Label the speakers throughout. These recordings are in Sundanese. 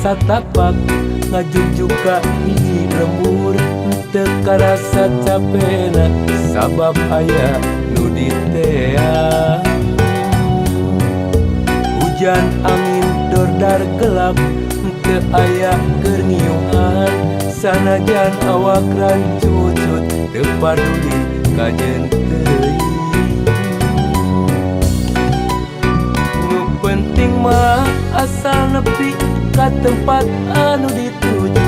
Speaker 1: satapak ngajung juga hiji lembur teu karasa capena sabab aya nu ditea. Hujan angin dordar gelap teu aya keur ngiungan sanajan awak rancucut teu paduli kajen teuing. Nu penting mah asal nepi ka tempat anu dituju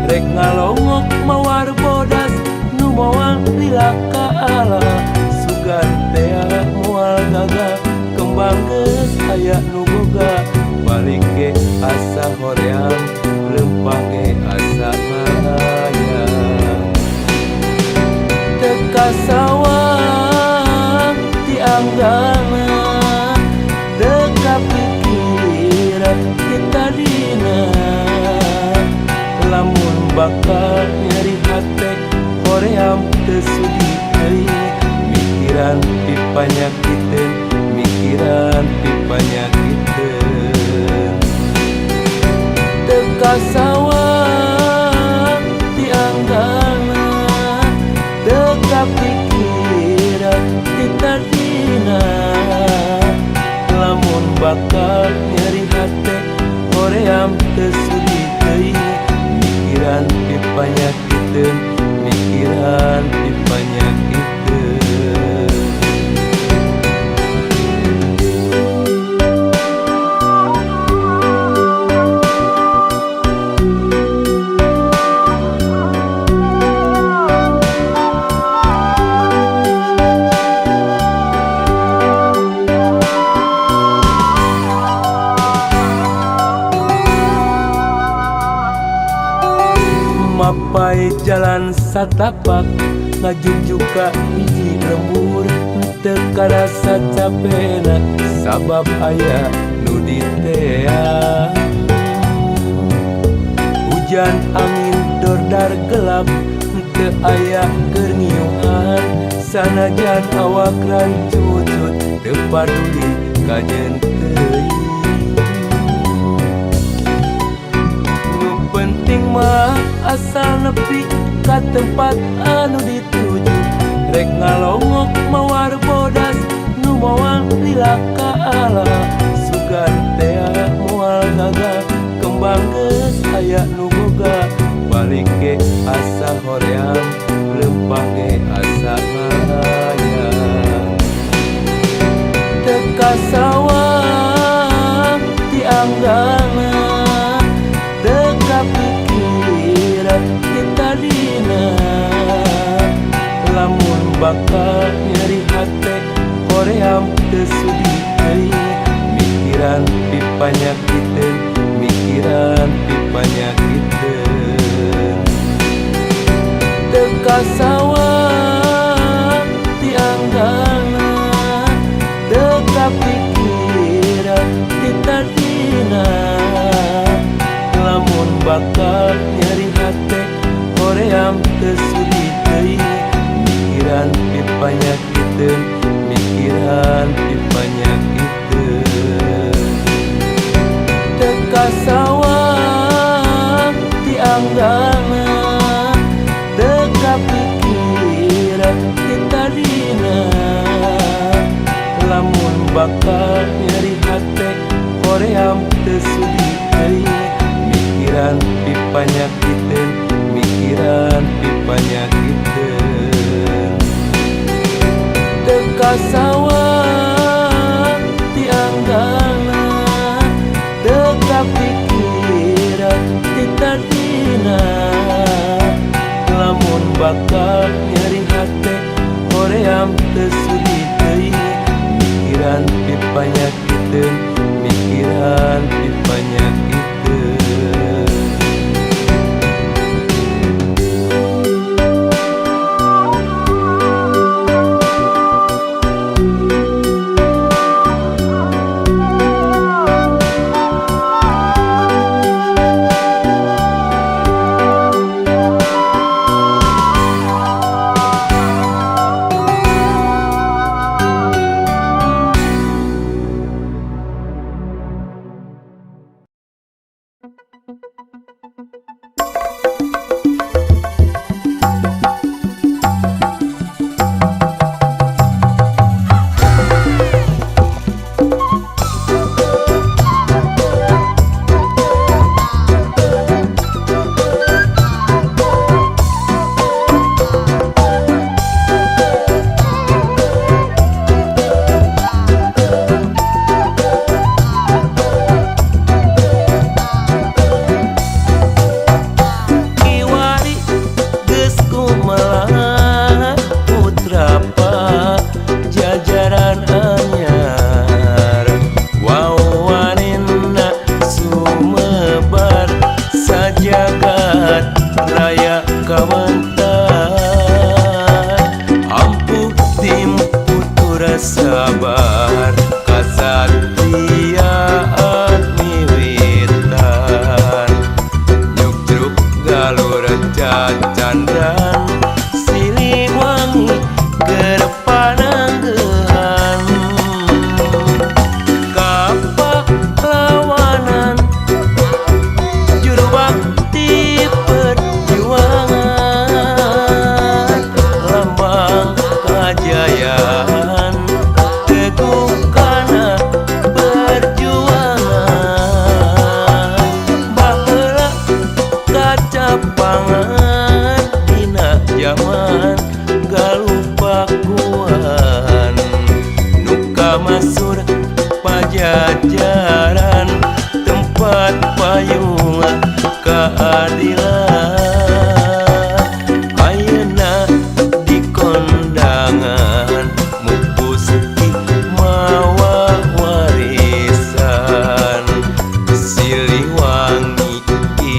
Speaker 1: rek ngalongok mawar bodas nu moal lila ka ala sugan tea moal gagah kembang geus aya nu boga balik ge asa hoream lempah ge asa hayang teu kasawang ti anggana teu kapikiran kita dina lamun bakal nyeri hate hoream teu sudi deui mikiran pipanyakiteun mikiran pipanyakiteun teu kasawang ti anggana teu kapikiran ti tadina lamun bakal nyeri hate hoream teu sudi deui mikiran pipanyakiteun mikiran pipanyakiteun. Mapai jalan satapak ngajung juga hiji lembur teu karasa capena sabab aya nu ditea. Hujan angin dordar gelap teu aya keur ngiungan sanajan awak rancucut teu paduli kajen teuing. Penting mah asal nepi ka tempat anu dituju rek ngalongok mawar bodas nu moal lila ka ala sugan tea moal gagah kembang geus aya nu boga balik ge asa hoream lempah ge asa hayang teu kasawang ti anggana teu kapikiran kita dina lamun bakal nyeri hate hoream teu sudi deui mikiran pipanyakiteun mikiran pipanyakiteun teu kasawang ti anggana teu kapikiran ti tadina lamun bakal nyeri hate hoream teu sudi deui mikiran pipanyakiteun mikiran pipanyakiteun teu kasawang ti anggana teu kapikiran ti tadina lamun bakal nyeri hate hoream teu sudi deui mikiran pipanyakiteun mikiran pipanyakiteun teu kasawang ti anggana teu kapikiran ti tadina lamun bakal nyeri hate hoream teu sudi deui mikiran pipanyakiteun mikiran pipanyakiteun.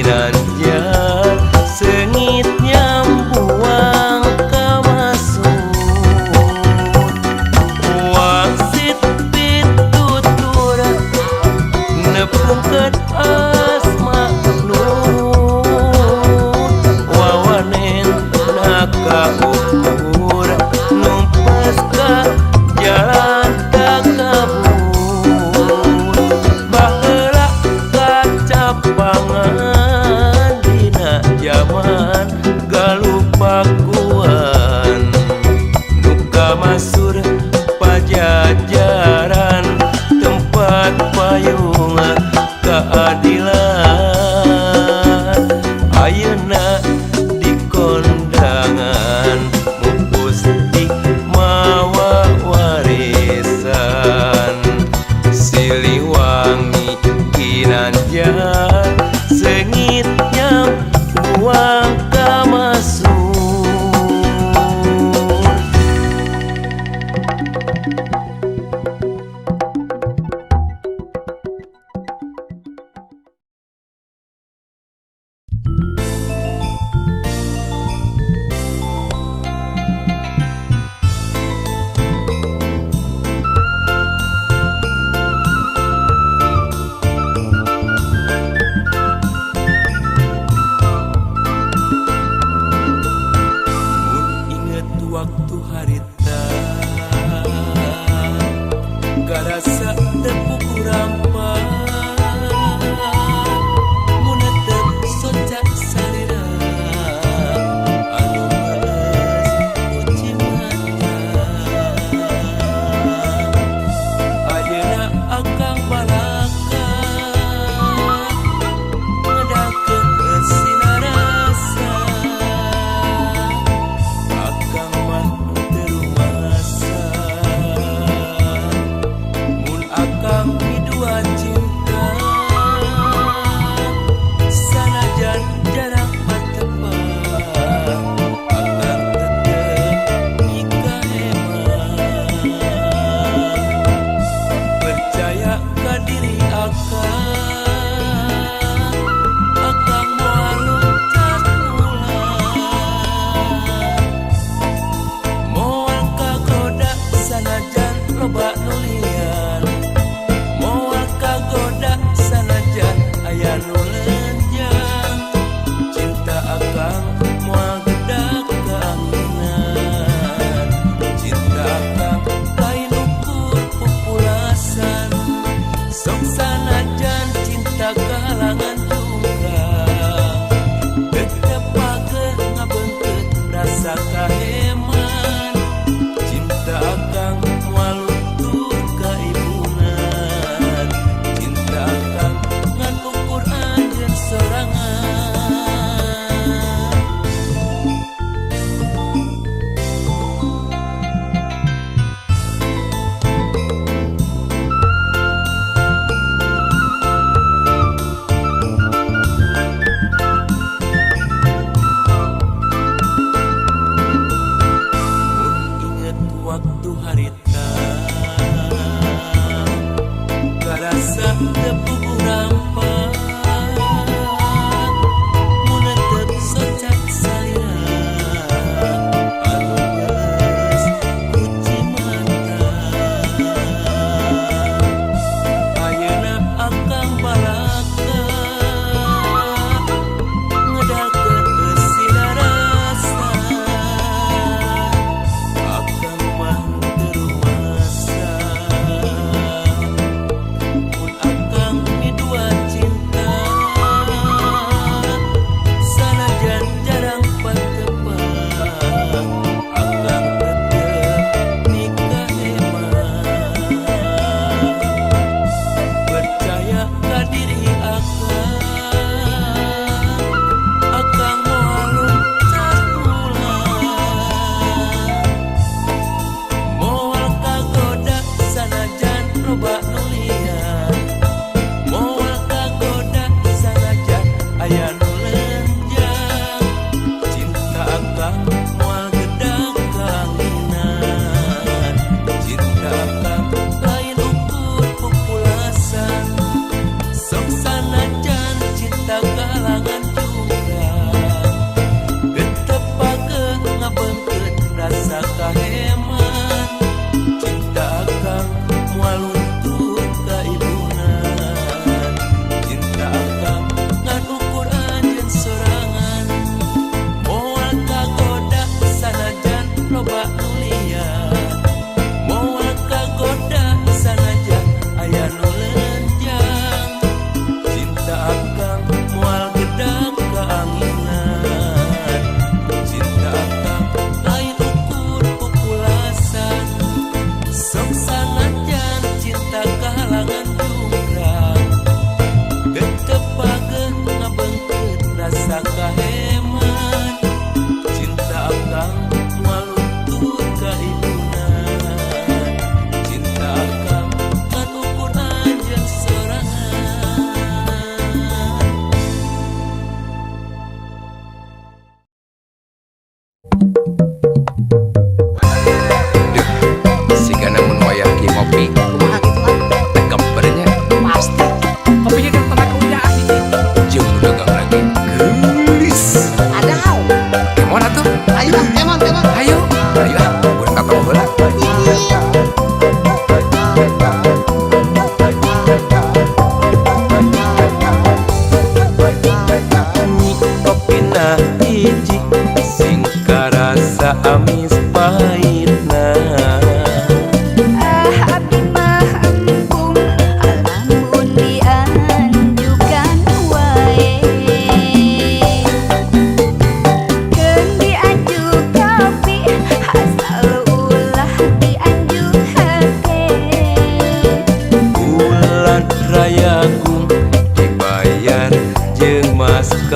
Speaker 1: Ginanjar sengit nyambuang kamasud wangsit pitutura nepungkeun asma nur wawanen nakaukur numpas ka jalan takabur baheula kacapangan dina zaman galupakuan nuka masur pajajaran tempat payung keadilan ayeuna di kondangan mupusti mawa warisan Siliwangi Ginanjar sengit nyambuang kamasur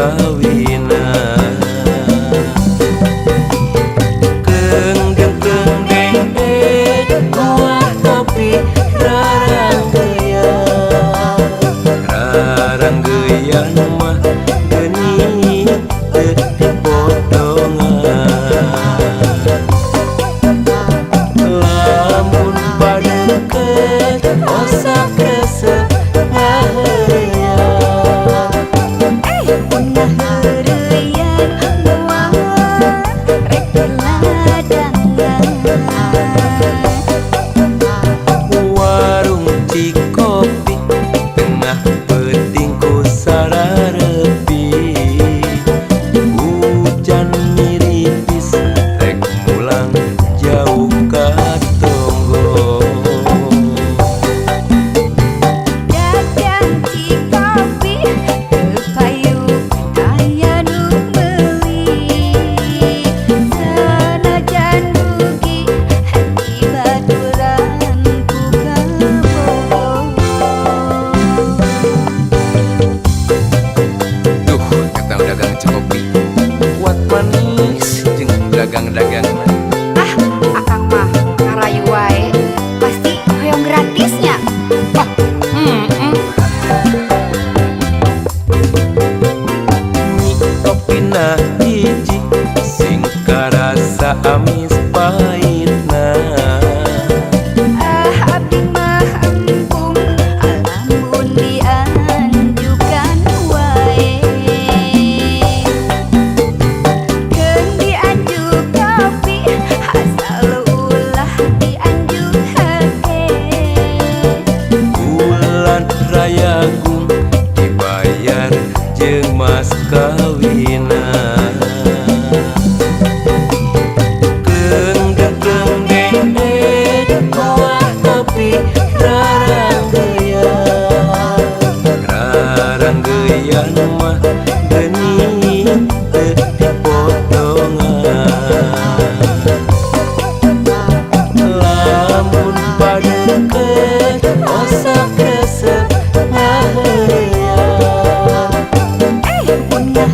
Speaker 1: kawinan Keung deng buah kopi rarang geyan mah geni teu podongan lamun padeukeut osak resep ngaheureuyang
Speaker 2: punah heureuyang moal rek diladangan
Speaker 1: warung Cikopi tengah peuting ku sararepi hujan miripis rek mulang jauh ka tonggo
Speaker 2: dagang Cikopi teu payu aya nu meuli sanajan rugi hati baturan ku kabogoh
Speaker 3: Duh, kata dagang Cikopi
Speaker 1: kuat manis jeung dagang-dagang
Speaker 2: akang mah ngarayu wae pasti hoyong gratisnya
Speaker 1: kopina hiji sing karasa amis pahitna
Speaker 2: abdi mah ampung lamun dianjukan wae keun dianjuk kopi asal ulah dianjuk hake
Speaker 1: bulan rayagung dibayar jeung mas kawinan keung deng buah kopi rarang geyan mah geni teu dipodongan lamun padeukeut osak resep ngaheureuyang
Speaker 2: punah